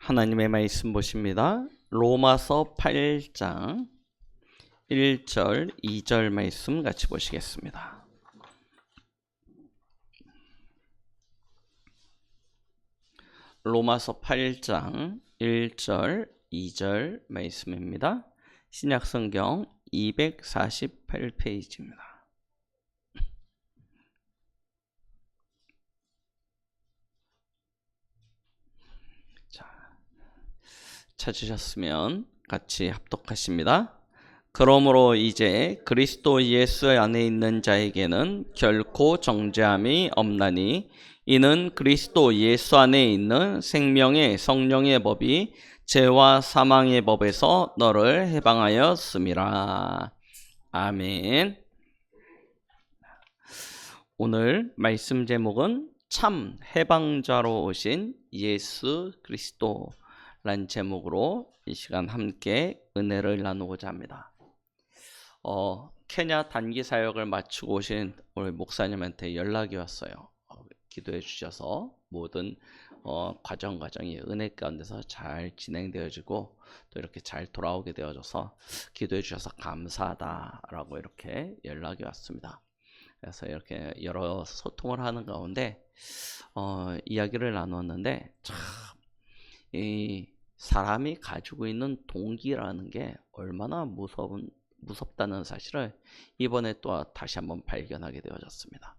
하나님의 말씀 보십니다. 로마서 8장 1절, 2절 말씀 같이 보시겠습니다. 로마서 8장 1절, 2절 말씀입니다. 신약성경 248페이지입니다. 찾으셨으면 같이 합독하십니다. 그러므로 이제 그리스도 예수 안에 있는 자에게는 결코 정죄함이 없나니 이는 그리스도 예수 안에 있는 생명의 성령의 법이 죄와 사망의 법에서 너를 해방하였음이라. 아멘. 오늘 말씀 제목은 참 해방자로 오신 예수 그리스도 라는 제목으로 이 시간 함께 은혜를 나누고자 합니다. 케냐 단기 사역을 마치고 오신 우리 목사님한테 연락이 왔어요. 기도해 주셔서 모든 과정이 은혜 가운데서 잘 진행되어지고 또 이렇게 잘 돌아오게 되어져서 기도해 주셔서 감사하다라고 이렇게 연락이 왔습니다. 그래서 이렇게 여러 소통을 하는 가운데 이야기를 나눴는데 참 이 사람이 가지고 있는 동기라는 게 얼마나 무섭다는 사실을 이번에 또 다시 한번 발견하게 되어졌습니다.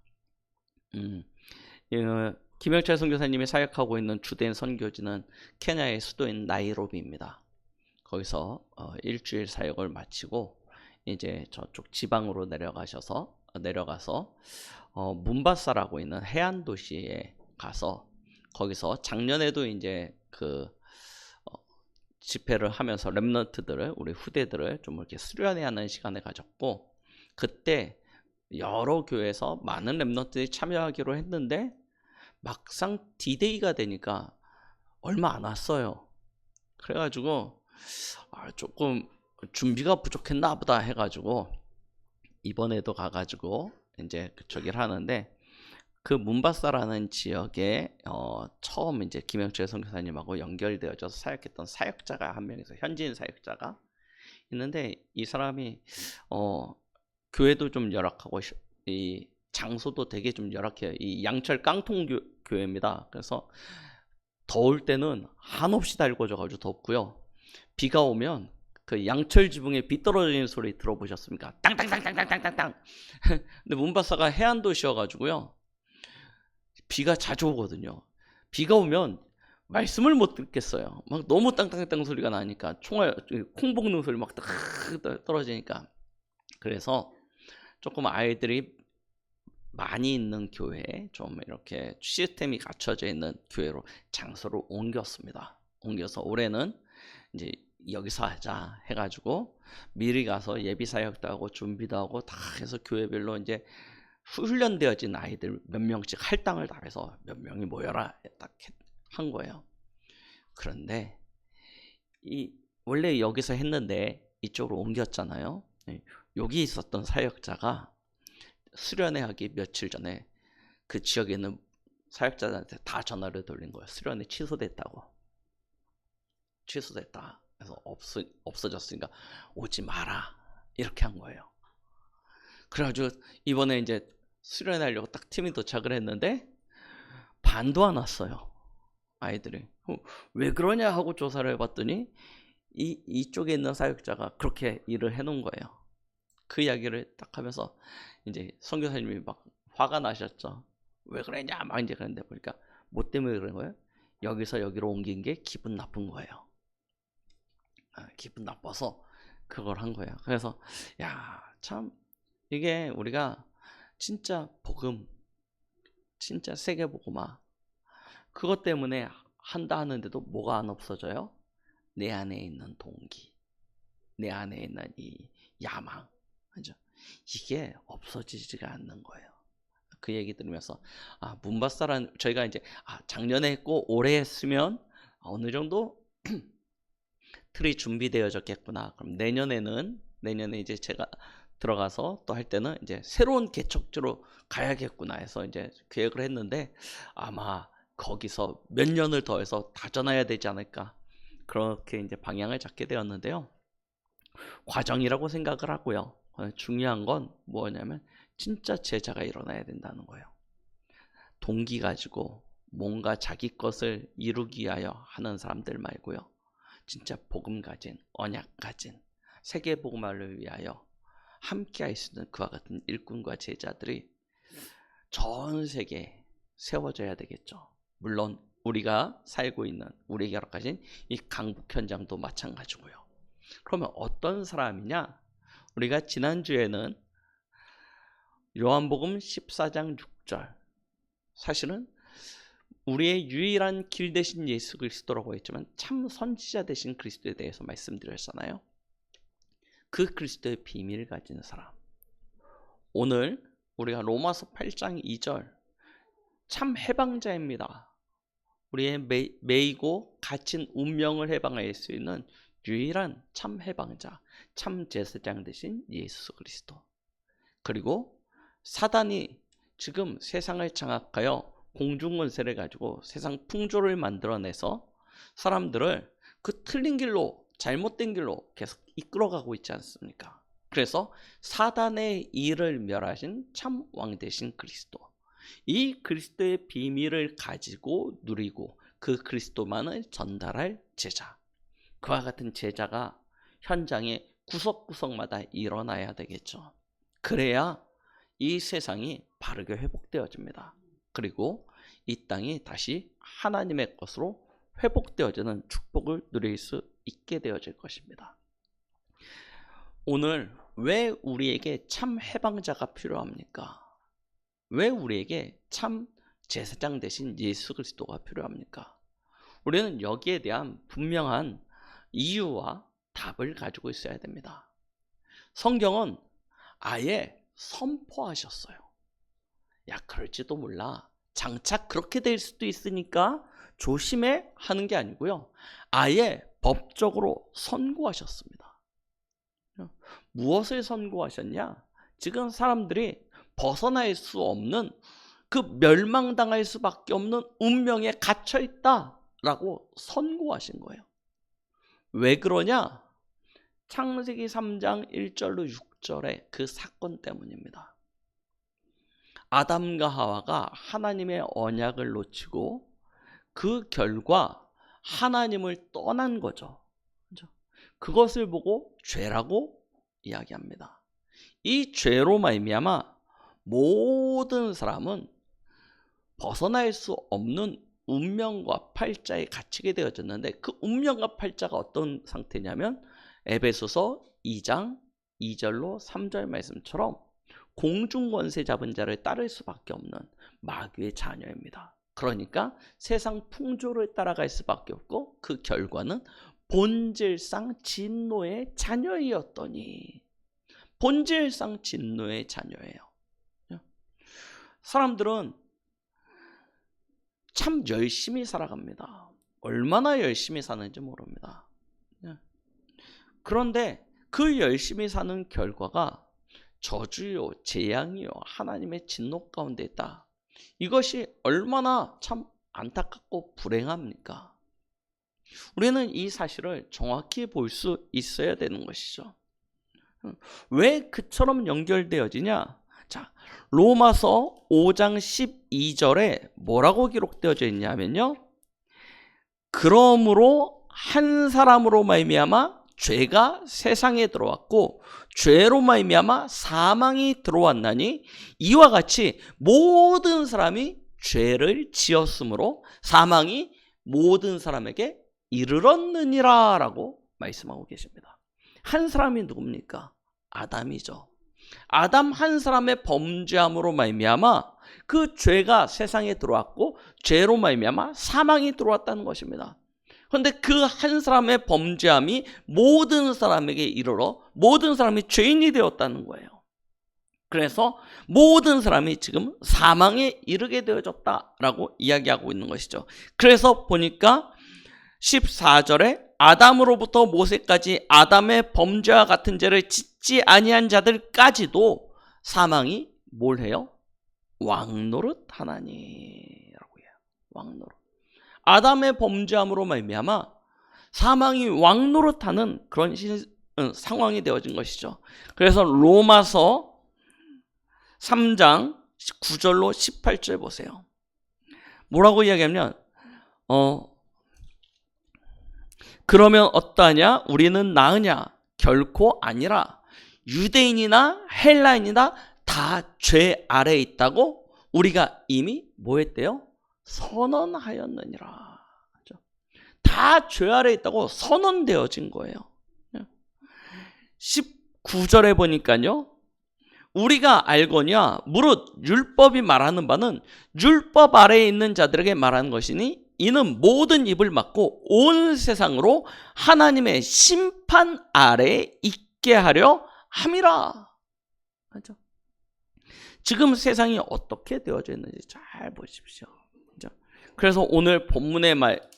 김영철 선교사님이 사역하고 있는 주된 선교지는 케냐의 수도인 나이로비입니다. 거기서 일주일 사역을 마치고 이제 저쪽 지방으로 내려가서 문바사라고 있는 해안 도시에 가서 거기서 작년에도 이제 집회를 하면서 렘넌트들을 우리 후대들을 좀 이렇게 수련회하는 시간을 가졌고 그때 여러 교회에서 많은 렘넌트들이 참여하기로 했는데 막상 D-Day가 되니까 얼마 안 왔어요. 그래가지고 조금 준비가 부족했나 보다 해가지고 이번에도 가가지고 이제 저기를 하는데 그 문바사라는 지역에 처음 이제 김영철 선교사님하고 연결되어져서 사역했던 사역자가 한 명 있어요. 현지인 사역자가 있는데 이 사람이 교회도 좀 열악하고 이 장소도 되게 좀 열악해요. 이 양철 깡통 교회입니다. 그래서 더울 때는 한없이 달궈져가지고 덥고요. 비가 오면 그 양철 지붕에 비 떨어지는 소리 들어보셨습니까? 땅땅땅땅땅땅땅. 근데 문바사가 해안 도시여가지고요. 비가 자주 오거든요. 비가 오면 말씀을 못 듣겠어요. 막 너무 땅땅땅 소리가 나니까 콩 볶는 소리 막 떨어지니까. 그래서 조금 아이들이 많이 있는 교회에 좀 이렇게 시스템이 갖춰져 있는 교회로 장소를 옮겼습니다. 옮겨서 올해는 이제 여기서 하자 해가지고 미리 가서 예비 사역도 하고 준비도 하고 다 해서 교회별로 이제 훈련되어진 아이들 몇 명씩 할당을 다 해서 몇 명이 모여라 딱 한 거예요. 그런데 원래 여기서 했는데 이쪽으로 옮겼잖아요. 여기 있었던 사역자가 수련회 하기 며칠 전에 그 지역에 있는 사역자들한테 다 전화를 돌린 거예요. 수련회 취소됐다고. 취소됐다. 그래서 없어졌으니까 오지 마라. 이렇게 한 거예요. 그래가지고 이번에 이제 수련하려고 딱 팀이 도착을 했는데 반도 안 왔어요. 아이들이. 왜 그러냐 하고 조사를 해봤더니 이쪽에 있는 사역자가 그렇게 일을 해놓은 거예요. 그 이야기를 딱 하면서 이제 선교사님이 막 화가 나셨죠. 왜 그러냐 막 이제 그랬는데 보니까 뭐 때문에 그런 거예요? 여기서 여기로 옮긴 게 기분 나쁜 거예요. 기분 나빠서 그걸 한 거예요. 그래서 야, 참 이게 우리가 진짜 복음, 진짜 세계복음화 그것 때문에 한다 하는데도 뭐가 안 없어져요? 내 안에 있는 동기, 내 안에 있는 이 야망, 그죠? 이게 없어지지가 않는 거예요. 그 얘기 들으면서 문바사란 저희가 이제 작년에 했고 올해 했으면 어느 정도 틀이 준비되어졌겠구나. 그럼 내년에 이제 제가 들어가서 또 할 때는 이제 새로운 개척지로 가야겠구나 해서 이제 계획을 했는데 아마 거기서 몇 년을 더해서 다져놔야 되지 않을까, 그렇게 이제 방향을 잡게 되었는데요. 과정이라고 생각을 하고요. 중요한 건 뭐냐면 진짜 제자가 일어나야 된다는 거예요. 동기 가지고 뭔가 자기 것을 이루기 위하여 하는 사람들 말고요. 진짜 복음 가진, 언약 가진, 세계 복음화를 위하여 함께 할 수 있는 그와 같은 일꾼과 제자들이 전 세계에 세워져야 되겠죠. 물론 우리가 살고 있는, 우리에게 허락하신 이 강북 현장도 마찬가지고요. 그러면 어떤 사람이냐? 우리가 지난주에는 요한복음 14장 6절, 사실은 우리의 유일한 길 되신 예수 그리스도라고 했지만 참 선지자 되신 그리스도에 대해서 말씀드렸잖아요. 그 그리스도의 비밀을 가진 사람. 오늘 우리가 로마서 8장 2절, 참 해방자입니다. 우리의 매이고 갇힌 운명을 해방할 수 있는 유일한 참 해방자, 참 제사장 되신 예수 그리스도. 그리고 사단이 지금 세상을 장악하여 공중권세를 가지고 세상 풍조를 만들어내서 사람들을 그 틀린 길로, 잘못된 길로 계속 이끌어가고 있지 않습니까? 그래서 사단의 일을 멸하신 참 왕 되신 그리스도, 이 그리스도의 비밀을 가지고 누리고 그 그리스도만을 전달할 제자, 그와 같은 제자가 현장의 구석구석마다 일어나야 되겠죠. 그래야 이 세상이 바르게 회복되어집니다. 그리고 이 땅이 다시 하나님의 것으로 회복되어지는 축복을 누릴 수 있게 되어질 것입니다. 오늘 왜 우리에게 참 해방자가 필요합니까? 왜 우리에게 참 제사장 되신 예수 그리스도가 필요합니까? 우리는 여기에 대한 분명한 이유와 답을 가지고 있어야 됩니다. 성경은 아예 선포하셨어요. 야, 그럴지도 몰라, 장차 그렇게 될 수도 있으니까 조심해 하는 게 아니고요. 아예 법적으로 선고하셨습니다. 무엇을 선고하셨냐? 지금 사람들이 벗어날 수 없는, 그 멸망당할 수밖에 없는 운명에 갇혀 있다라고 선고하신 거예요. 왜 그러냐? 창세기 3장 1절로 6절의 그 사건 때문입니다. 아담과 하와가 하나님의 언약을 놓치고 그 결과 하나님을 떠난 거죠. 그것을 보고 죄라고 이야기합니다. 이 죄로 말미암아 모든 사람은 벗어날 수 없는 운명과 팔자에 갇히게 되어졌는데, 그 운명과 팔자가 어떤 상태냐면 에베소서 2장 2절로 3절 말씀처럼 공중권세 잡은 자를 따를 수밖에 없는 마귀의 자녀입니다. 그러니까 세상 풍조를 따라갈 수밖에 없고 그 결과는 본질상 진노의 자녀이었더니, 본질상 진노의 자녀예요. 사람들은 참 열심히 살아갑니다. 얼마나 열심히 사는지 모릅니다. 그런데 그 열심히 사는 결과가 저주요, 재앙이요, 하나님의 진노 가운데 있다. 이것이 얼마나 참 안타깝고 불행합니까? 우리는 이 사실을 정확히 볼 수 있어야 되는 것이죠. 왜 그처럼 연결되어지냐? 자, 로마서 5장 12절에 뭐라고 기록되어져 있냐면요, 그러므로 한 사람으로 말미암아 죄가 세상에 들어왔고 죄로 말미암아 사망이 들어왔나니 이와 같이 모든 사람이 죄를 지었으므로 사망이 모든 사람에게 이르렀느니라 라고 말씀하고 계십니다. 한 사람이 누굽니까? 아담이죠. 아담 한 사람의 범죄함으로 말미암아 그 죄가 세상에 들어왔고 죄로 말미암아 사망이 들어왔다는 것입니다. 그런데 그 한 사람의 범죄함이 모든 사람에게 이르러 모든 사람이 죄인이 되었다는 거예요. 그래서 모든 사람이 지금 사망에 이르게 되어졌다라고 이야기하고 있는 것이죠. 그래서 보니까 14절에 아담으로부터 모세까지 아담의 범죄와 같은 죄를 짓지 아니한 자들까지도 사망이 뭘 해요? 왕노릇 하나니 라고 해요. 왕노릇. 아담의 범죄함으로 말미암아 사망이 왕노릇하는 그런 상황이 되어진 것이죠. 그래서 로마서 3장 9절로 18절 보세요. 뭐라고 이야기하면 그러면 어떠하냐? 우리는 나으냐? 결코 아니라 유대인이나 헬라인이나 다 죄 아래에 있다고 우리가 이미 뭐 했대요? 선언하였느니라. 다 죄 아래에 있다고 선언되어진 거예요. 19절에 보니까요. 우리가 알거냐 무릇 율법이 말하는 바는 율법 아래에 있는 자들에게 말하는 것이니 이는 모든 입을 막고 온 세상으로 하나님의 심판 아래에 있게 하려 함이라. 맞죠? 지금 세상이 어떻게 되어져 있는지 잘 보십시오. 그죠? 그래서 오늘 본문에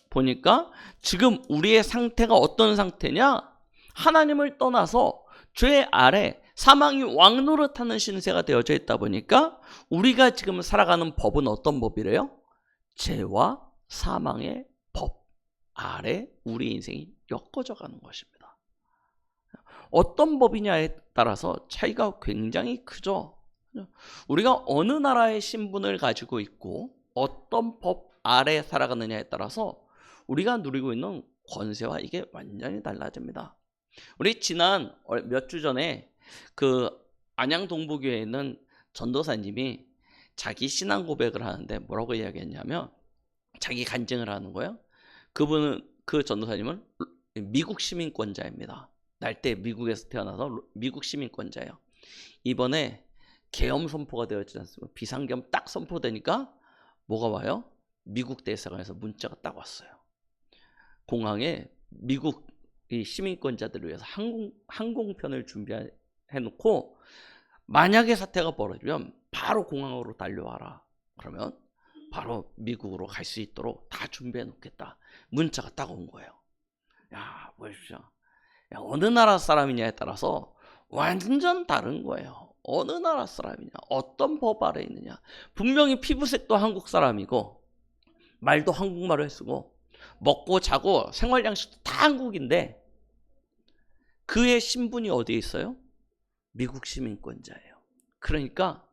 보니까 지금 우리의 상태가 어떤 상태냐? 하나님을 떠나서 죄 아래 사망이 왕노릇하는 신세가 되어져 있다 보니까 우리가 지금 살아가는 법은 어떤 법이래요? 죄와 사망의 법 아래 우리 인생이 엮어져 가는 것입니다. 어떤 법이냐에 따라서 차이가 굉장히 크죠. 우리가 어느 나라의 신분을 가지고 있고 어떤 법 아래 살아가느냐에 따라서 우리가 누리고 있는 권세와 이게 완전히 달라집니다. 우리 지난 몇 주 전에 그 안양 동부교회에 있는 전도사님이 자기 신앙 고백을 하는데 뭐라고 이야기했냐면 자기 간증을 하는 거예요. 그 전도사님은 미국 시민권자입니다. 날때 미국에서 태어나서 미국 시민권자예요. 이번에 계엄 선포가 되었지 않습니까? 비상계엄 딱 선포되니까 뭐가 와요? 미국 대사관에서 문자가 딱 왔어요. 공항에 미국 이 시민권자들을 위해서 항공편을 준비해놓고 만약에 사태가 벌어지면 바로 공항으로 달려와라. 그러면 바로 미국으로 갈 수 있도록 다 준비해놓겠다. 문자가 딱 온 거예요. 야, 보십시오. 야, 어느 나라 사람이냐에 따라서 완전 다른 거예요. 어느 나라 사람이냐, 어떤 법 아래 있느냐. 분명히 피부색도 한국 사람이고 말도 한국말을 쓰고 먹고 자고 생활 양식도 다 한국인데 그의 신분이 어디에 있어요? 미국 시민권자예요. 그러니까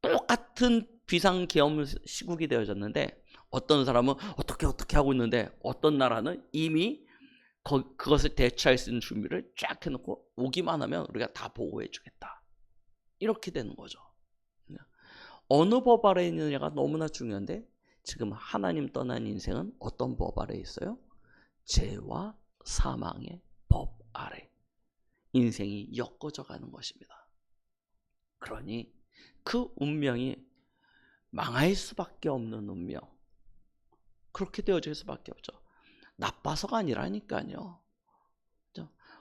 똑같은 비상계엄 시국이 되어졌는데 어떤 사람은 어떻게 하고 있는데 어떤 나라는 이미 그것을 대처할 수 있는 준비를 쫙 해놓고 오기만 하면 우리가 다 보호해 주겠다. 이렇게 되는 거죠. 어느 법 아래에 있느냐가 너무나 중요한데 지금 하나님 떠난 인생은 어떤 법 아래에 있어요? 죄와 사망의 법 아래 인생이 엮어져 가는 것입니다. 그러니 그 운명이 망할 수밖에 없는 운명, 그렇게 되어질 수밖에 없죠. 나빠서가 아니라니까요.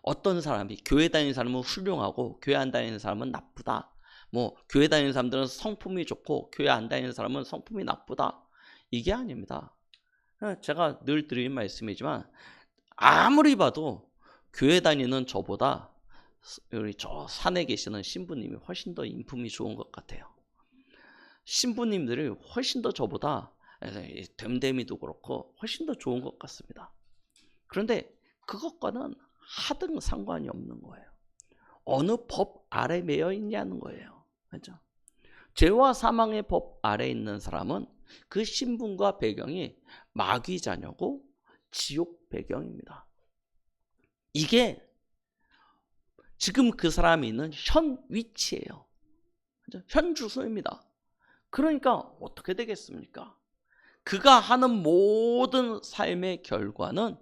어떤 사람이 교회 다니는 사람은 훌륭하고 교회 안 다니는 사람은 나쁘다. 뭐 교회 다니는 사람들은 성품이 좋고 교회 안 다니는 사람은 성품이 나쁘다. 이게 아닙니다. 제가 늘 드리는 말씀이지만 아무리 봐도 교회 다니는 저보다 우리 저 산에 계시는 신부님이 훨씬 더 인품이 좋은 것 같아요. 신부님들이 훨씬 더 저보다 됨됨이도 그렇고 훨씬 더 좋은 것 같습니다. 그런데 그것과는 하등 상관이 없는 거예요. 어느 법 아래 매여 있냐는 거예요. 그렇죠? 죄와 사망의 법 아래 있는 사람은 그 신분과 배경이 마귀 자녀고 지옥 배경입니다. 이게 지금 그 사람이 있는 현 위치예요. 그렇죠? 현 주소입니다. 그러니까 어떻게 되겠습니까? 그가 하는 모든 삶의 결과는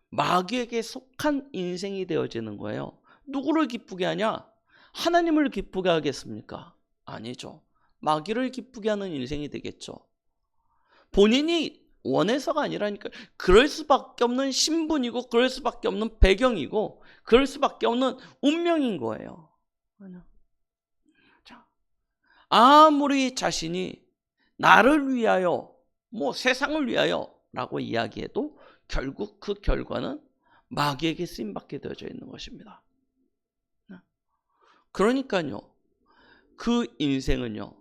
마귀에게 속한 인생이 되어지는 거예요. 누구를 기쁘게 하냐? 하나님을 기쁘게 하겠습니까? 아니죠. 마귀를 기쁘게 하는 인생이 되겠죠. 본인이 원해서가 아니라니까. 그럴 수밖에 없는 신분이고 그럴 수밖에 없는 배경이고 그럴 수밖에 없는 운명인 거예요. 자, 아무리 자신이 나를 위하여 뭐 세상을 위하여 라고 이야기해도 결국 그 결과는 마귀에게 쓰임받게 되어져 있는 것입니다. 그러니까요, 그 인생은요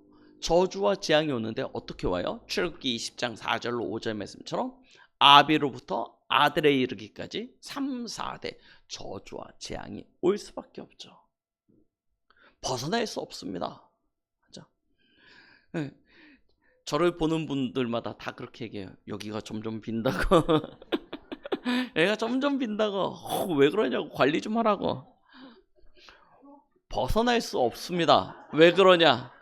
저주와 재앙이 오는데 어떻게 와요? 출애굽기 20장 4절로 5절 말씀처럼 아비로부터 아들에 이르기까지 3, 4대 저주와 재앙이 올 수밖에 없죠. 벗어날 수 없습니다. 그죠? 네. 저를 보는 분들마다 다 그렇게 얘기해요. 여기가 점점 빈다고. 얘가 점점 빈다고. 왜 그러냐고. 관리 좀 하라고. 벗어날 수 없습니다. 왜 그러냐?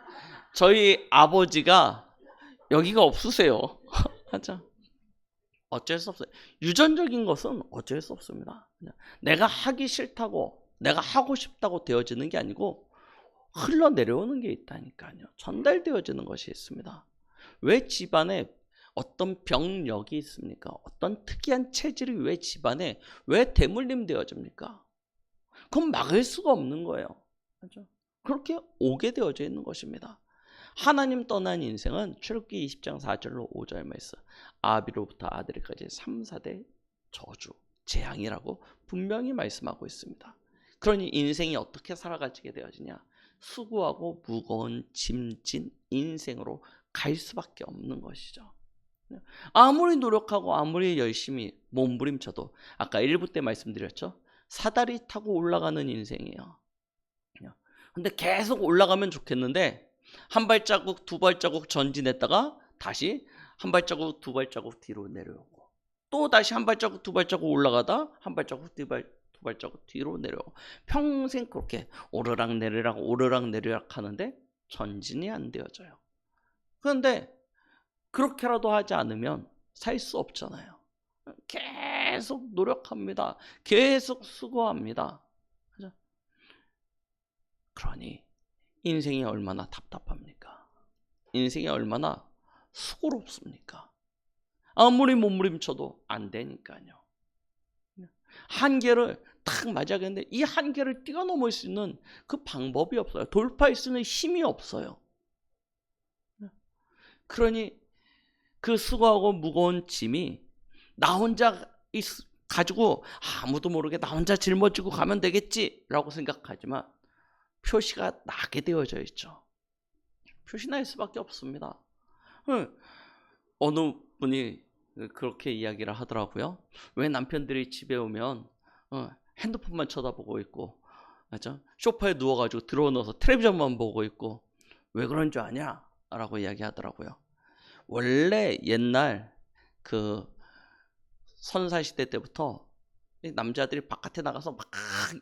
저희 아버지가 여기가 없으세요. 맞아. 어쩔 수 없어요. 유전적인 것은 어쩔 수 없습니다. 내가 하기 싫다고, 내가 하고 싶다고 되어지는 게 아니고 흘러내려오는 게 있다니까요. 전달되어지는 것이 있습니다. 왜 집안에 어떤 병력이 있습니까? 어떤 특이한 체질이 왜 집안에 왜 대물림 되어집니까? 그건 막을 수가 없는 거예요. 그렇죠? 그렇게 오게 되어져 있는 것입니다. 하나님 떠난 인생은 출애굽기 20장 4절로 5절 말씀 아비로부터 아들에까지 3, 4대 저주, 재앙이라고 분명히 말씀하고 있습니다. 그러니 인생이 어떻게 살아가게 되어지냐? 수고하고 무거운 짐진 인생으로 갈 수밖에 없는 것이죠. 아무리 노력하고 아무리 열심히 몸부림쳐도 아까 1부 때 말씀드렸죠. 사다리 타고 올라가는 인생이에요. 근데 계속 올라가면 좋겠는데 한 발자국 두 발자국 전진했다가 다시 한 발자국 두 발자국 뒤로 내려오고 또 다시 한 발자국 두 발자국 올라가다 한 발자국 두 발자국 뒤로 내려오고 평생 그렇게 오르락 내리락 하는데 전진이 안 되어져요. 그런데 그렇게라도 하지 않으면 살 수 없잖아요. 계속 노력합니다. 계속 수고합니다. 그죠? 그러니 인생이 얼마나 답답합니까? 인생이 얼마나 수고롭습니까? 아무리 몸부림쳐도 안 되니까요. 한계를 딱 맞아야겠는데 이 한계를 뛰어넘을 수 있는 그 방법이 없어요. 돌파할 수 있는 힘이 없어요. 그러니 그 수고하고 무거운 짐이 나 혼자 가지고 아무도 모르게 나 혼자 짊어지고 가면 되겠지라고 생각하지만 표시가 나게 되어져 있죠. 표시 날 수밖에 없습니다. 어느 분이 그렇게 이야기를 하더라고요. 왜 남편들이 집에 오면 핸드폰만 쳐다보고 있고, 맞죠? 소파에 누워가지고 들어누워서 텔레비전만 보고 있고 왜 그런 줄 아냐? 라고 이야기하더라고요. 원래 옛날 그 선사시대 때부터 남자들이 바깥에 나가서 막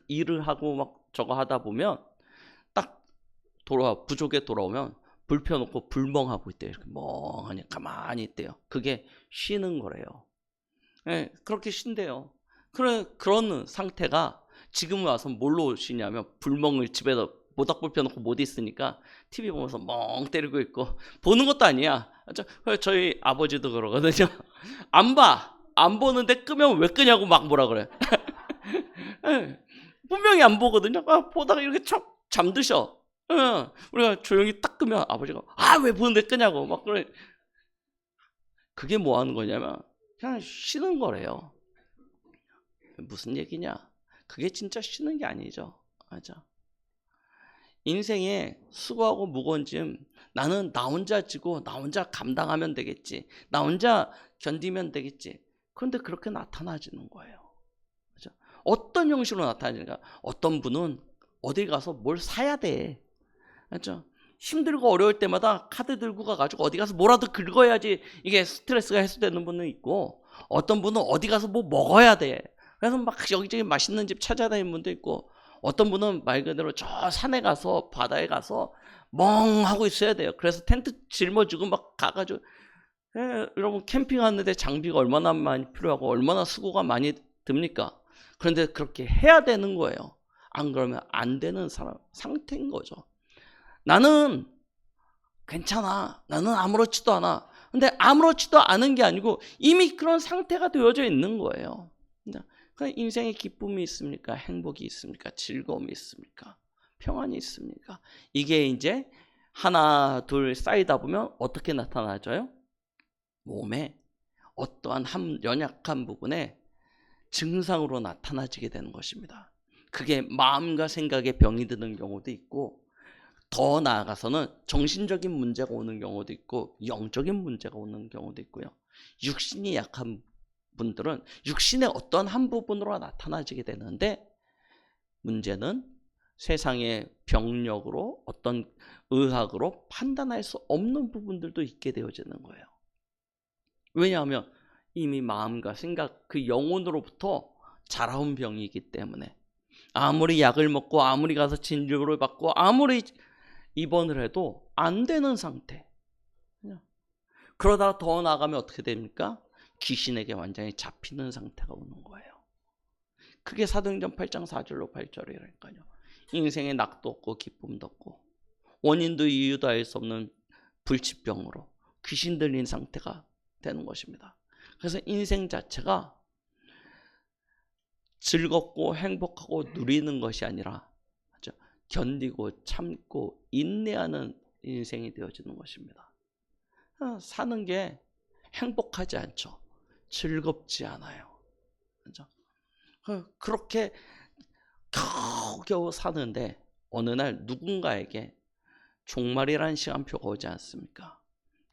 일을 하고 막 저거 하다 보면 딱 부족에 돌아오면 불 펴놓고 불멍하고 있대요. 이렇게 멍하니 가만히 있대요. 그게 쉬는 거래요. 네, 그렇게 쉰대요. 그런 상태가 지금 와서 뭘로 쉬냐면 불멍을 집에서 모닥불 펴놓고 못 있으니까 TV 보면서 멍 때리고 있고 보는 것도 아니야. 저희 아버지도 그러거든요. 안 보는데 끄면 왜 끄냐고 막 뭐라 그래. 분명히 안 보거든요. 보다가 이렇게 잠드셔. 우리가 조용히 딱 끄면 아버지가 왜 보는데 끄냐고 막 그래. 그게 뭐 하는 거냐면 그냥 쉬는 거래요. 무슨 얘기냐? 그게 진짜 쉬는 게 아니죠. 맞아. 인생에 수고하고 무거운 짐 나는 나 혼자 지고 나 혼자 감당하면 되겠지. 나 혼자 견디면 되겠지. 그런데 그렇게 나타나지는 거예요. 그렇죠? 어떤 형식으로 나타나지는가? 어떤 분은 어디 가서 뭘 사야 돼. 그렇죠? 힘들고 어려울 때마다 카드 들고 가가지고 어디 가서 뭐라도 긁어야지 이게 스트레스가 해소되는 분은 있고 어떤 분은 어디 가서 뭐 먹어야 돼. 그래서 막 여기저기 맛있는 집 찾아다니는 분도 있고 어떤 분은 말 그대로 저 산에 가서 바다에 가서 멍하고 있어야 돼요. 그래서 텐트 짊어지고 막 가가지고 여러분 캠핑하는데 장비가 얼마나 많이 필요하고 얼마나 수고가 많이 듭니까? 그런데 그렇게 해야 되는 거예요. 안 그러면 안 되는 상태인 거죠. 나는 괜찮아. 나는 아무렇지도 않아. 근데 아무렇지도 않은 게 아니고 이미 그런 상태가 되어져 있는 거예요. 인생에 기쁨이 있습니까? 행복이 있습니까? 즐거움이 있습니까? 평안이 있습니까? 이게 이제 하나 둘 쌓이다 보면 어떻게 나타나져요? 몸에 어떠한 연약한 부분에 증상으로 나타나지게 되는 것입니다. 그게 마음과 생각에 병이 드는 경우도 있고 더 나아가서는 정신적인 문제가 오는 경우도 있고 영적인 문제가 오는 경우도 있고요. 육신이 약한 분들은 육신의 어떤 한 부분으로 나타나지게 되는데, 문제는 세상의 병력으로 어떤 의학으로 판단할 수 없는 부분들도 있게 되어지는 거예요. 왜냐하면 이미 마음과 생각, 그 영혼으로부터 자라온 병이기 때문에 아무리 약을 먹고 아무리 가서 진료를 받고 아무리 입원을 해도 안 되는 상태. 그러다가 더 나아가면 어떻게 됩니까? 귀신에게 완전히 잡히는 상태가 오는 거예요. 그게 사도행전 8장 4절로 8절이라니까요. 인생에 낙도 없고 기쁨도 없고 원인도 이유도 알 수 없는 불치병으로 귀신 들린 상태가 되는 것입니다. 그래서 인생 자체가 즐겁고 행복하고 누리는 것이 아니라 견디고 참고 인내하는 인생이 되어지는 것입니다. 사는 게 행복하지 않죠. 즐겁지 않아요. 그렇죠? 그렇게 겨우겨우 사는데 어느 날 누군가에게 종말이라는 시간표가 오지 않습니까?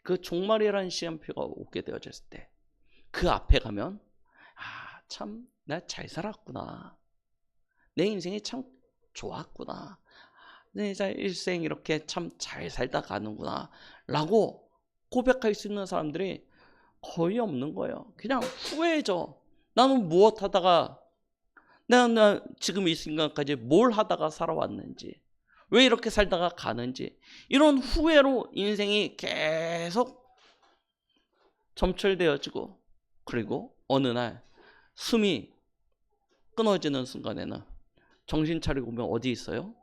그 종말이라는 시간표가 오게 되어졌을 때 그 앞에 가면 참 나 잘 살았구나. 내 인생이 참 좋았구나. 내 일생 이렇게 참 잘 살다 가는구나 라고 고백할 수 있는 사람들이 거의 없는 거예요. 그냥 후회죠. 나는 무엇 하다가 내가 지금 이 순간까지 뭘 하다가 살아왔는지, 왜 이렇게 살다가 가는지, 이런 후회로 인생이 계속 점철되어지고, 그리고 어느 날 숨이 끊어지는 순간에는 정신 차리고 보면 어디 있어요?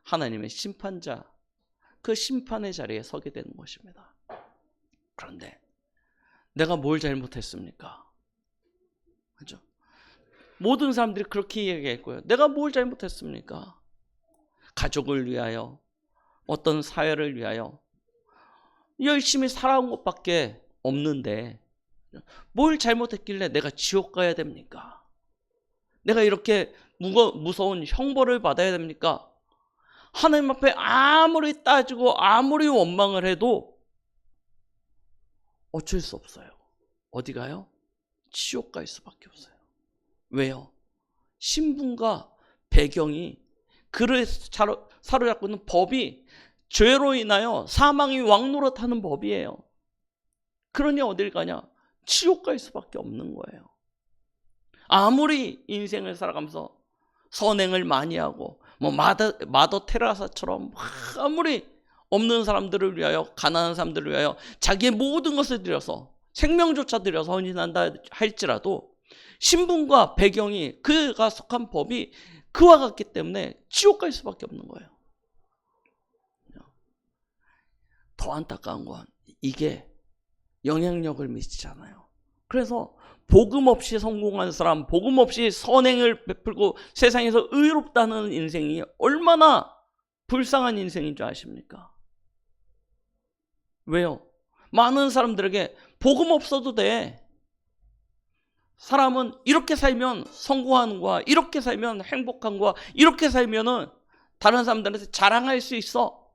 하나님의 심판자, 그 심판의 자리에 서게 되는 것입니다. 그런데 내가 뭘 잘못했습니까? 그렇죠? 모든 사람들이 그렇게 얘기했고요. 내가 뭘 잘못했습니까? 가족을 위하여, 어떤 사회를 위하여 열심히 살아온 것밖에 없는데 뭘 잘못했길래 내가 지옥 가야 됩니까? 내가 이렇게 무서운 형벌을 받아야 됩니까? 하나님 앞에 아무리 따지고 아무리 원망을 해도 어쩔 수 없어요. 어디 가요? 지옥 갈 수밖에 없어요. 왜요? 신분과 배경이, 그를 사로잡고 있는 법이 죄로 인하여 사망이 왕노릇하는 법이에요. 그러니 어딜 가냐? 지옥 갈 수밖에 없는 거예요. 아무리 인생을 살아가면서 선행을 많이 하고 마더 테라사처럼 아무리 없는 사람들을 위하여, 가난한 사람들을 위하여 자기의 모든 것을 들여서, 생명조차 들여서 헌신한다 할지라도 신분과 배경이, 그가 속한 법이 그와 같기 때문에 지옥 갈 수밖에 없는 거예요. 더 안타까운 건 이게 영향력을 미치잖아요. 그래서 복음 없이 성공한 사람, 복음 없이 선행을 베풀고 세상에서 의롭다는 인생이 얼마나 불쌍한 인생인 줄 아십니까? 왜요? 많은 사람들에게 복음 없어도 돼. 사람은 이렇게 살면 성공하는 거야, 이렇게 살면 행복한 거야, 이렇게 살면은 다른 사람들한테 자랑할 수 있어,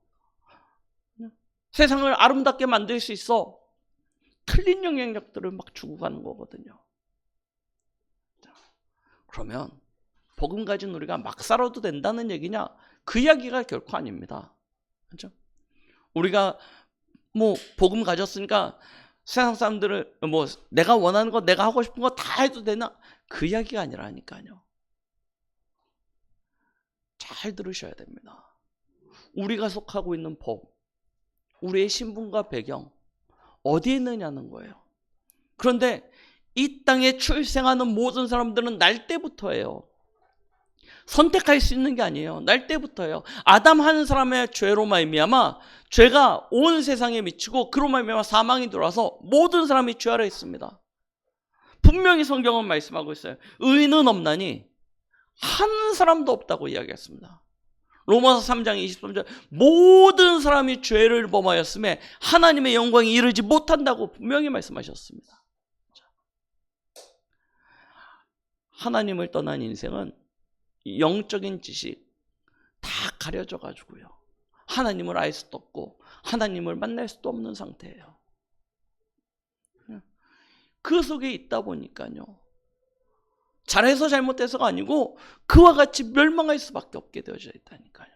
세상을 아름답게 만들 수 있어. 틀린 영향력들을 막 주고 가는 거거든요. 그러면 복음 가진 우리가 막 살아도 된다는 얘기냐? 그 이야기가 결코 아닙니다. 그렇죠? 우리가 복음 가졌으니까 세상 사람들을 내가 원하는 거, 내가 하고 싶은 거 다 해도 되나? 그 이야기가 아니라니까요. 잘 들으셔야 됩니다. 우리가 속하고 있는 법, 우리의 신분과 배경 어디에 있느냐는 거예요. 그런데 이 땅에 출생하는 모든 사람들은 날 때부터예요. 선택할 수 있는 게 아니에요. 날 때부터예요. 아담 한 사람의 죄로 말미암아 죄가 온 세상에 미치고 그로 말미암아 사망이 들어와서 모든 사람이 죄 아래 있습니다. 분명히 성경은 말씀하고 있어요. 의인은 없나니 한 사람도 없다고 이야기했습니다. 로마서 3장 23절, 모든 사람이 죄를 범하였음에 하나님의 영광이 이르지 못한다고 분명히 말씀하셨습니다. 하나님을 떠난 인생은 영적인 지식 다 가려져 가지고요, 하나님을 알 수도 없고 하나님을 만날 수도 없는 상태예요. 그 속에 있다 보니까요, 잘해서 잘못해서가 아니고 그와 같이 멸망할 수밖에 없게 되어져 있다니까요.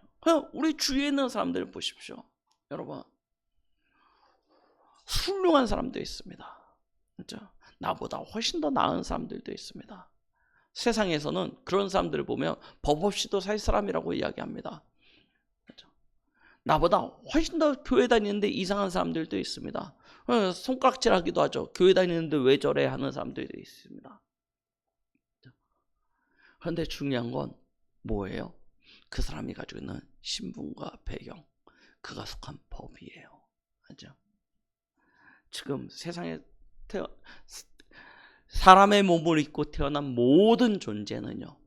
우리 주위에 있는 사람들을 보십시오. 여러분, 훌륭한 사람도 있습니다. 그렇죠? 나보다 훨씬 더 나은 사람들도 있습니다. 세상에서는 그런 사람들을 보면 법 없이도 살 사람이라고 이야기합니다. 그렇죠? 나보다 훨씬 더 교회 다니는데 이상한 사람들도 있습니다. 손가락질하기도 하죠. 교회 다니는데 왜 저래 하는 사람들도 있습니다. 그런데 중요한 건 뭐예요? 그 사람이 가지고 있는 신분과 배경, 그가 속한 법이에요. 그렇죠? 지금 세상에 사람의 몸을 입고 태어난 모든 존재는요,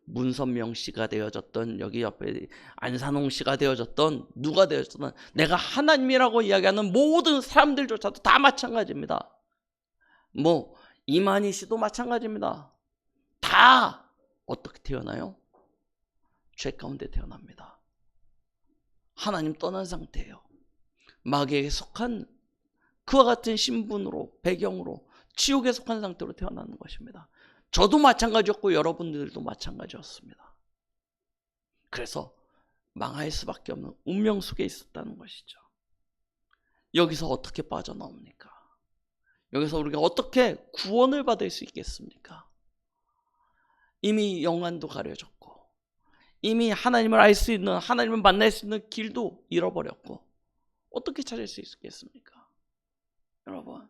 문선명 씨가 되어졌던, 여기 옆에 안산홍 씨가 되어졌던, 누가 되어졌던, 내가 하나님이라고 이야기하는 모든 사람들조차도 다 마찬가지입니다. 뭐 이만희 씨도 마찬가지입니다. 다 어떻게 태어나요? 죄 가운데 태어납니다. 하나님 떠난 상태예요. 마귀에게 속한 그와 같은 신분으로, 배경으로 지옥에 속한 상태로 태어나는 것입니다. 저도 마찬가지였고 여러분들도 마찬가지였습니다. 그래서 망할 수밖에 없는 운명 속에 있었다는 것이죠. 여기서 어떻게 빠져나옵니까? 여기서 우리가 어떻게 구원을 받을 수 있겠습니까? 이미 영안도 가려졌고, 이미 하나님을 알 수 있는, 하나님을 만날 수 있는 길도 잃어버렸고, 어떻게 찾을 수 있겠습니까? 여러분,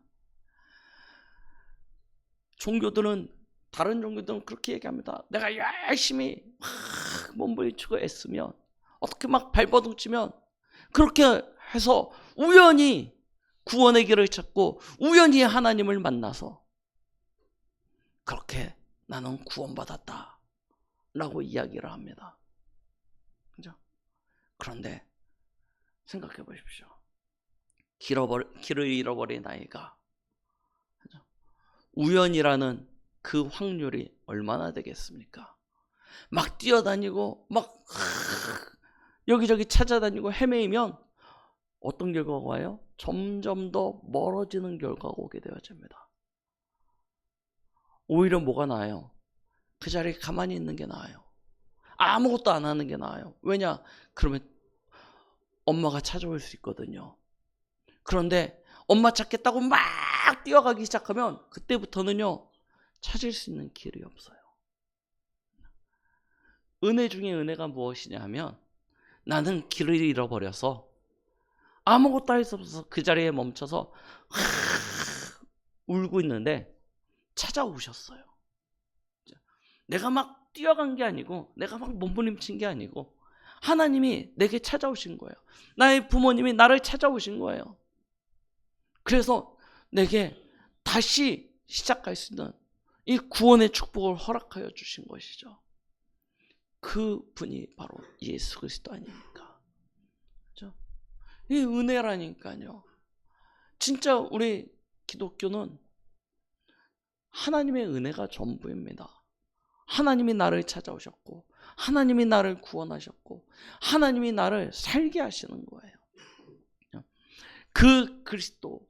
다른 종교들은 그렇게 얘기합니다. 내가 열심히 몸부림치고 애쓰면, 어떻게 막 발버둥 치면, 그렇게 해서 우연히 구원의 길을 찾고 우연히 하나님을 만나서 그렇게 나는 구원받았다 라고 이야기를 합니다. 그죠? 그런데 생각해 보십시오. 길을 잃어버린 아이가 우연이라는 그 확률이 얼마나 되겠습니까? 막 뛰어다니고 막 여기저기 찾아다니고 헤매이면 어떤 결과가 와요? 점점 더 멀어지는 결과가 오게 되어집니다. 오히려 뭐가 나아요? 그 자리에 가만히 있는 게 나아요. 아무것도 안 하는 게 나아요. 왜냐? 그러면 엄마가 찾아올 수 있거든요. 그런데 엄마 찾겠다고 막 뛰어가기 시작하면 그때부터는요, 찾을 수 있는 길이 없어요. 은혜 중에 은혜가 무엇이냐 하면, 나는 길을 잃어버려서 아무것도 할 수 없어서 그 자리에 멈춰서 울고 있는데 찾아오셨어요. 내가 막 뛰어간 게 아니고, 내가 막 몸부림친 게 아니고, 하나님이 내게 찾아오신 거예요. 나의 부모님이 나를 찾아오신 거예요. 그래서 내게 다시 시작할 수 있는 이 구원의 축복을 허락하여 주신 것이죠. 그 분이 바로 예수 그리스도 아닙니까? 그렇죠? 이 은혜라니까요. 진짜 우리 기독교는 하나님의 은혜가 전부입니다. 하나님이 나를 찾아오셨고, 하나님이 나를 구원하셨고, 하나님이 나를 살게 하시는 거예요. 그 그리스도,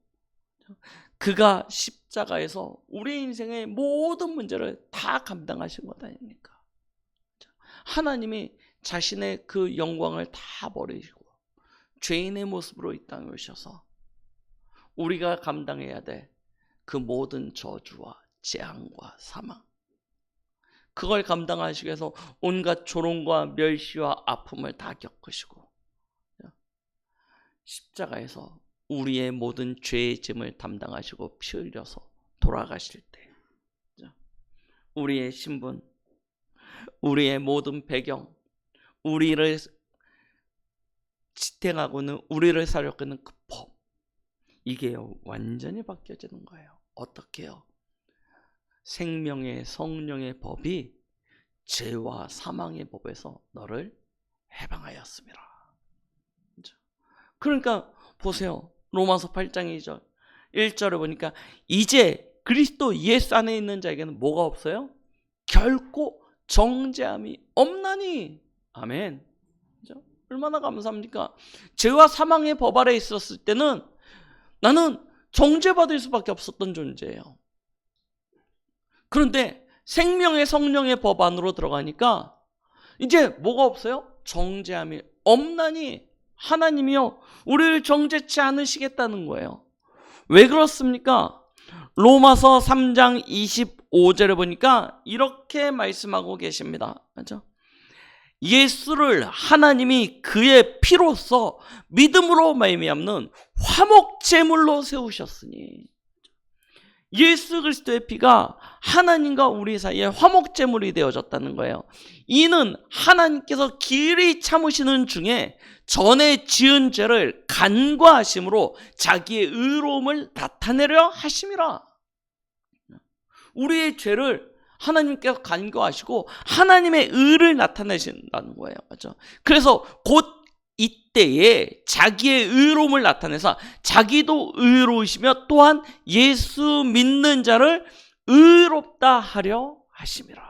그가 십자가에서 우리 인생의 모든 문제를 다 감당하신 것 아닙니까? 하나님이 자신의 그 영광을 다 버리시고 죄인의 모습으로 이 땅에 오셔서 우리가 감당해야 될 그 모든 저주와 재앙과 사망, 그걸 감당하시기 위해서 온갖 조롱과 멸시와 아픔을 다 겪으시고 십자가에서 우리의 모든 죄의 짐을 담당하시고 피 흘려서 돌아가실 때, 우리의 신분, 우리의 모든 배경, 우리를 지탱하고는 우리를 살려고 하는 그 법, 이게 완전히 바뀌어지는 거예요. 어떻게요? 생명의 성령의 법이 죄와 사망의 법에서 너를 해방하였습니다. 그러니까 보세요. 로마서 8장 2절 1절을 보니까 이제 그리스도 예수 안에 있는 자에게는 뭐가 없어요? 결코 정죄함이 없나니. 아멘. 그죠? 얼마나 감사합니까? 죄와 사망의 법 아래 있었을 때는 나는 정죄받을 수밖에 없었던 존재예요. 그런데 생명의 성령의 법 안으로 들어가니까 이제 뭐가 없어요? 정죄함이 없나니 하나님이요 우리를 정죄치 않으시겠다는 거예요. 왜 그렇습니까? 로마서 3장 25절에 보니까 이렇게 말씀하고 계십니다. 맞죠? 예수를 하나님이 그의 피로써 믿음으로 말미암는 화목제물로 세우셨으니, 예수 그리스도의 피가 하나님과 우리 사이에 화목제물이 되어졌다는 거예요. 이는 하나님께서 길이 참으시는 중에 전에 지은 죄를 간과하심으로 자기의 의로움을 나타내려 하심이라. 우리의 죄를 하나님께서 간과하시고 하나님의 의를 나타내신다는 거예요. 맞죠? 그래서 곧 이때에 자기의 의로움을 나타내서 자기도 의로우시며 또한 예수 믿는 자를 의롭다 하려 하심이라.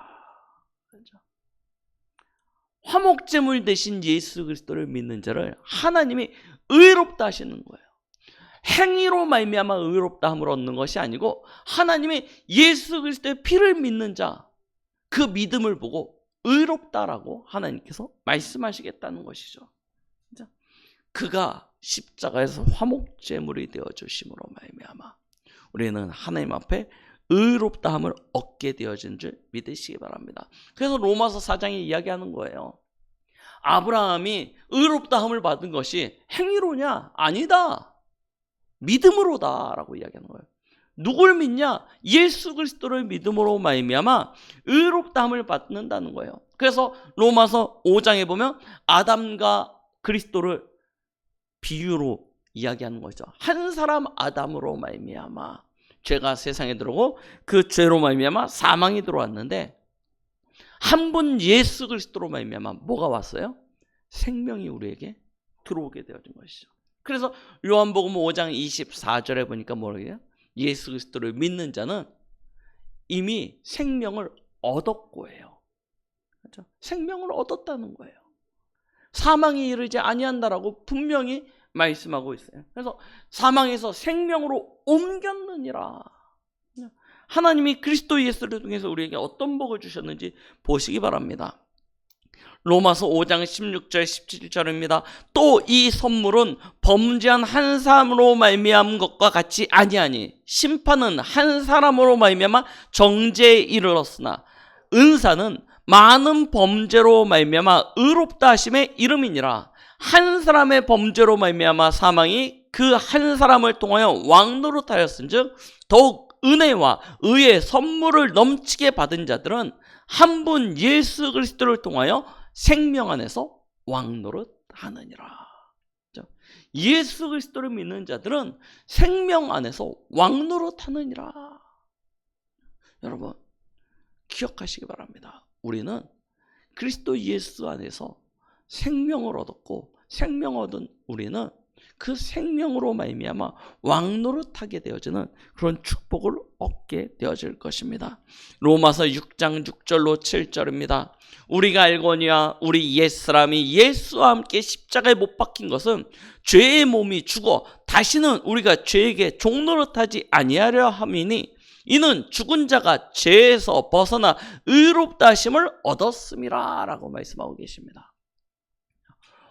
화목제물 대신 예수 그리스도를 믿는 자를 하나님이 의롭다 하시는 거예요. 행위로 말미암아 의롭다함을 얻는 것이 아니고 하나님이 예수 그리스도의 피를 믿는 자, 그 믿음을 보고 의롭다라고 하나님께서 말씀하시겠다는 것이죠. 그가 십자가에서 화목제물이 되어주심으로 말미암아 우리는 하나님 앞에 의롭다함을 얻게 되어진 줄 믿으시기 바랍니다. 그래서 로마서 4장이 이야기하는 거예요. 아브라함이 의롭다함을 받은 것이 행위로냐? 아니다. 믿음으로다 라고 이야기하는 거예요. 누굴 믿냐? 예수 그리스도를 믿음으로 말미암아 의롭다함을 받는다는 거예요. 그래서 로마서 5장에 보면 아담과 그리스도를 비유로 이야기하는 거죠. 한 사람 아담으로 말미암아 죄가 세상에 들어오고 그 죄로 말미암아 사망이 들어왔는데 한 분 예수 그리스도로 말미암아 뭐가 왔어요? 생명이 우리에게 들어오게 되어진 것이죠. 그래서 요한복음 5장 24절에 보니까 뭐라고 해요? 예수 그리스도를 믿는 자는 이미 생명을 얻었고 해요. 그렇죠? 생명을 얻었다는 거예요. 사망에 이르지 아니한다라고 분명히 말씀하고 있어요. 그래서 사망에서 생명으로 옮겼느니라. 하나님이 그리스도 예수를 통해서 우리에게 어떤 복을 주셨는지 보시기 바랍니다. 로마서 5장 16절 17절입니다. 또 이 선물은 범죄한 한 사람으로 말미암은 것과 같이 아니하니 심판은 한 사람으로 말미암아 정죄에 이르렀으나 은사는 많은 범죄로 말미암아 의롭다 하심의 이름이니라. 한 사람의 범죄로 말미암아 사망이 그 한 사람을 통하여 왕노릇하였은즉 더욱 은혜와 의의 선물을 넘치게 받은 자들은 한 분 예수 그리스도를 통하여 생명 안에서 왕노릇하느니라. 예수 그리스도를 믿는 자들은 생명 안에서 왕노릇하느니라. 여러분 기억하시기 바랍니다. 우리는 그리스도 예수 안에서 생명을 얻었고 생명 얻은 우리는 그 생명으로 말미암아 왕노릇하게 되어지는 그런 축복을 얻게 되어질 것입니다. 로마서 6장 6절로 7절입니다. 우리가 알거니와 우리 옛사람이 예수와 함께 십자가에 못 박힌 것은 죄의 몸이 죽어 다시는 우리가 죄에게 종노릇하지 아니하려 함이니 이는 죽은 자가 죄에서 벗어나 의롭다 하심을 얻었음이라 라고 말씀하고 계십니다.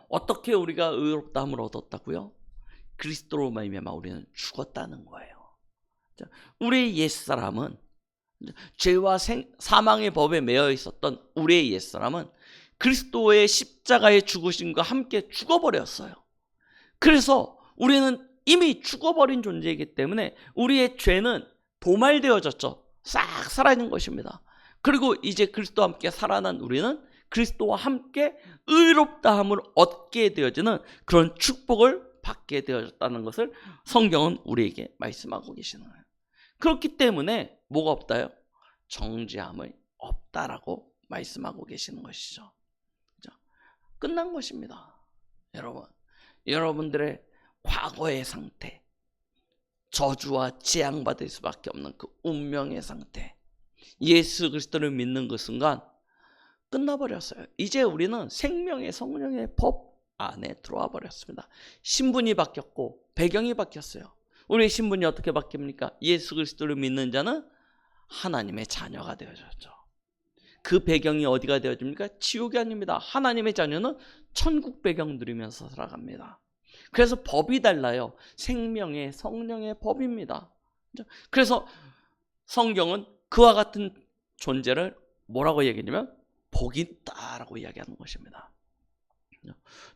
어떻게 우리가 의롭다함을 얻었다고요? 그리스도로 말미암아 우리는 죽었다는 거예요. 우리의 옛사람은 죄와 사망의 법에 매여 있었던 우리의 옛사람은 그리스도의 십자가의 죽으심과 함께 죽어버렸어요. 그래서 우리는 이미 죽어버린 존재이기 때문에 우리의 죄는 도말되어졌죠. 싹 사라진 것입니다. 그리고 이제 그리스도와 함께 살아난 우리는 그리스도와 함께 의롭다함을 얻게 되어지는 그런 축복을 받게 되어졌다는 것을 성경은 우리에게 말씀하고 계시는 거예요. 그렇기 때문에 뭐가 없다요? 정죄함이 없다라고 말씀하고 계시는 것이죠. 그렇죠? 끝난 것입니다. 여러분, 여러분들의 과거의 상태, 저주와 재앙받을 수밖에 없는 그 운명의 상태, 예수 그리스도를 믿는 그 순간 끝나버렸어요. 이제 우리는 생명의 성령의 법 안에 들어와 버렸습니다. 신분이 바뀌었고 배경이 바뀌었어요. 우리의 신분이 어떻게 바뀝니까? 예수 그리스도를 믿는 자는 하나님의 자녀가 되어졌죠. 그 배경이 어디가 되어집니까? 지옥이 아닙니다. 하나님의 자녀는 천국 배경 누리면서 살아갑니다. 그래서 법이 달라요. 생명의 성령의 법입니다. 그래서 성경은 그와 같은 존재를 뭐라고 얘기하냐면 복이 있다라고 이야기하는 것입니다.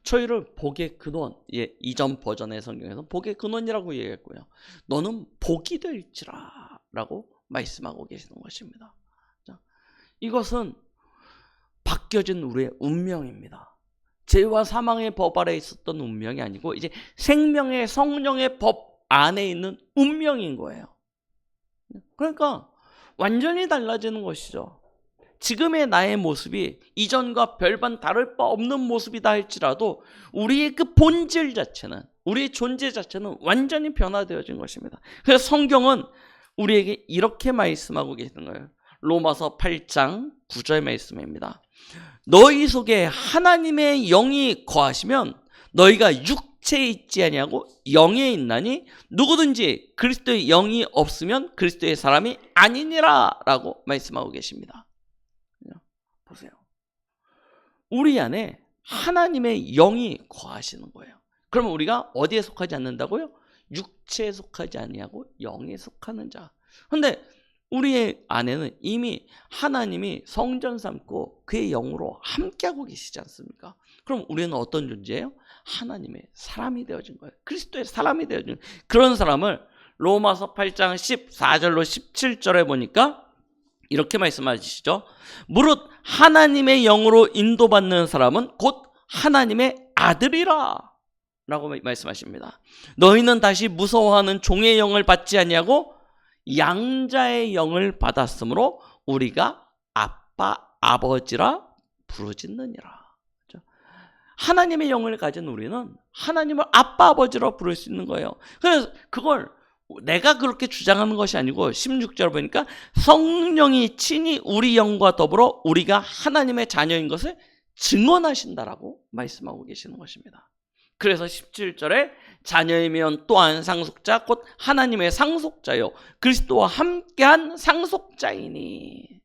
저희를 복의 근원, 이전 버전의 성경에서 복의 근원이라고 얘기했고요. 너는 복이 될지라 라고 말씀하고 계시는 것입니다. 이것은 바뀌어진 우리의 운명입니다. 죄와 사망의 법 아래 있었던 운명이 아니고 이제 생명의 성령의 법 안에 있는 운명인 거예요. 그러니까 완전히 달라지는 것이죠. 지금의 나의 모습이 이전과 별반 다를 바 없는 모습이다 할지라도 우리의 그 본질 자체는, 우리의 존재 자체는 완전히 변화되어진 것입니다. 그래서 성경은 우리에게 이렇게 말씀하고 계시는 거예요. 로마서 8장 9절 말씀입니다. 너희 속에 하나님의 영이 거하시면 너희가 육체에 있지 아니하고 영에 있나니 누구든지 그리스도의 영이 없으면 그리스도의 사람이 아니니라 라고 말씀하고 계십니다. 보세요. 우리 안에 하나님의 영이 거하시는 거예요. 그러면 우리가 어디에 속하지 않는다고요? 육체에 속하지 아니하고 영에 속하는 자. 그런데 우리의 안에는 이미 하나님이 성전 삼고 그의 영으로 함께하고 계시지 않습니까? 그럼 우리는 어떤 존재예요? 하나님의 사람이 되어진 거예요. 그리스도의 사람이 되어진 그런 사람을 로마서 8장 14절로 17절에 보니까 이렇게 말씀하시죠. 무릇 하나님의 영으로 인도받는 사람은 곧 하나님의 아들이라 라고 말씀하십니다. 너희는 다시 무서워하는 종의 영을 받지 아니하고 양자의 영을 받았으므로 우리가 아빠 아버지라 부르짖느니라. 하나님의 영을 가진 우리는 하나님을 아빠 아버지로 부를 수 있는 거예요. 그래서 그걸 내가 그렇게 주장하는 것이 아니고 16절 보니까 성령이 친히 우리 영과 더불어 우리가 하나님의 자녀인 것을 증언하신다라고 말씀하고 계시는 것입니다. 그래서 17절에 자녀이면 또한 상속자 곧 하나님의 상속자요 그리스도와 함께한 상속자이니.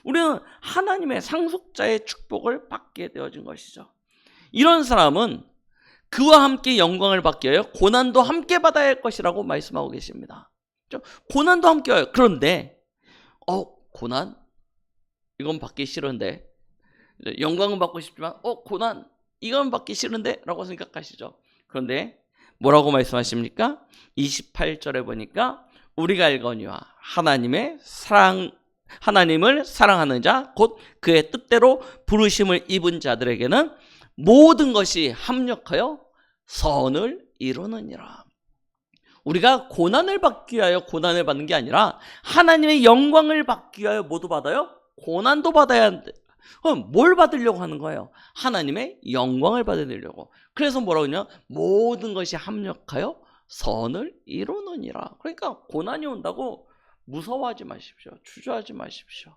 우리는 하나님의 상속자의 축복을 받게 되어진 것이죠. 이런 사람은 그와 함께 영광을 받게 하여 고난도 함께 받아야 할 것이라고 말씀하고 계십니다. 고난도 함께 해요. 그런데 고난? 이건 받기 싫은데. 영광은 받고 싶지만 고난? 이건 받기 싫은데? 라고 생각하시죠. 그런데 뭐라고 말씀하십니까? 28절에 보니까 우리가 알거니와 하나님을 사랑하는 자 곧 그의 뜻대로 부르심을 입은 자들에게는 모든 것이 합력하여 선을 이루느니라. 우리가 고난을 받기 위하여 고난을 받는 게 아니라 하나님의 영광을 받기 위하여 모두 받아요? 고난도 받아야 하는데 그럼 뭘 받으려고 하는 거예요? 하나님의 영광을 받으려고. 그래서 뭐라고 하냐? 모든 것이 합력하여 선을 이루느니라. 그러니까 고난이 온다고 무서워하지 마십시오. 주저하지 마십시오.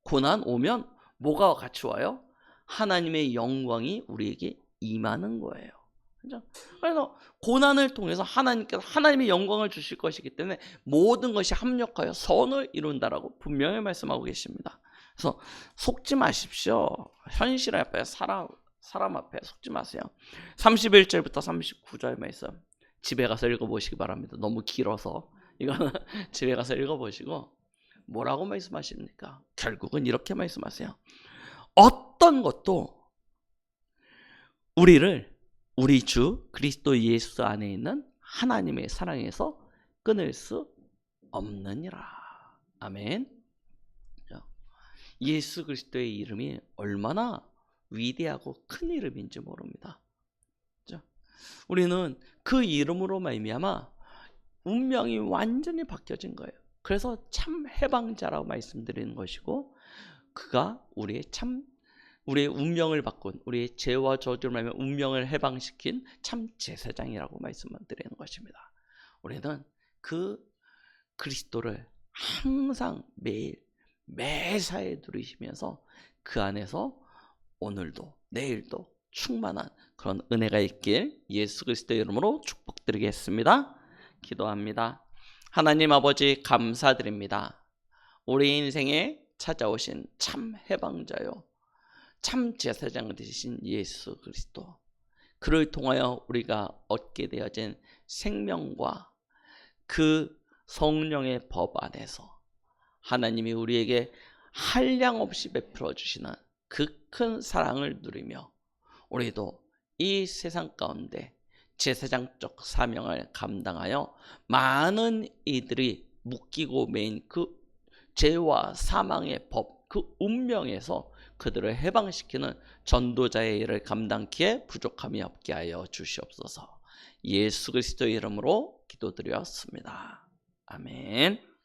고난 오면 뭐가 같이 와요? 하나님의 영광이 우리에게 임하는 거예요. 그래서 고난을 통해서 하나님께서 하나님의 영광을 주실 것이기 때문에 모든 것이 합력하여 선을 이룬다라고 분명히 말씀하고 계십니다. 그래서 속지 마십시오. 현실 앞에 사람 앞에 속지 마세요. 31절부터 39절 말씀 집에 가서 읽어보시기 바랍니다. 너무 길어서 이거는 집에 가서 읽어보시고 뭐라고 말씀하십니까? 결국은 이렇게 말씀하세요. 어떤 것도 우리 주 그리스도 예수 안에 있는 하나님의 사랑에서 끊을 수 없느니라. 아멘. 예수 그리스도의 이름이 얼마나 위대하고 큰 이름인지 모릅니다. 우리는 그 이름으로 말미암아 운명이 완전히 바뀌어진 거예요. 그래서 참 해방자라고 말씀드리는 것이고 그가 우리의 운명을 바꾼 우리의 죄와 저주를 말미암아 운명을 해방시킨 참 제사장이라고 말씀드리는 것입니다. 우리는 그 그리스도를 항상 매사에 누리시면서 그 안에서 오늘도 내일도 충만한 그런 은혜가 있길 예수 그리스도의 이름으로 축복드리겠습니다. 기도합니다. 하나님 아버지 감사드립니다. 우리 인생에 찾아오신 참 해방자요, 참 제사장 되신 예수 그리스도, 그를 통하여 우리가 얻게 되어진 생명과 그 성령의 법 안에서 하나님이 우리에게 한량없이 베풀어 주시는 그 큰 사랑을 누리며 우리도 이 세상 가운데 제사장적 사명을 감당하여 많은 이들이 묶이고 매인 그 죄와 사망의 법, 그 운명에서 그들을 해방시키는 전도자의 일을 감당키에 부족함이 없게 하여 주시옵소서. 예수 그리스도의 이름으로 기도드렸습니다. 아멘.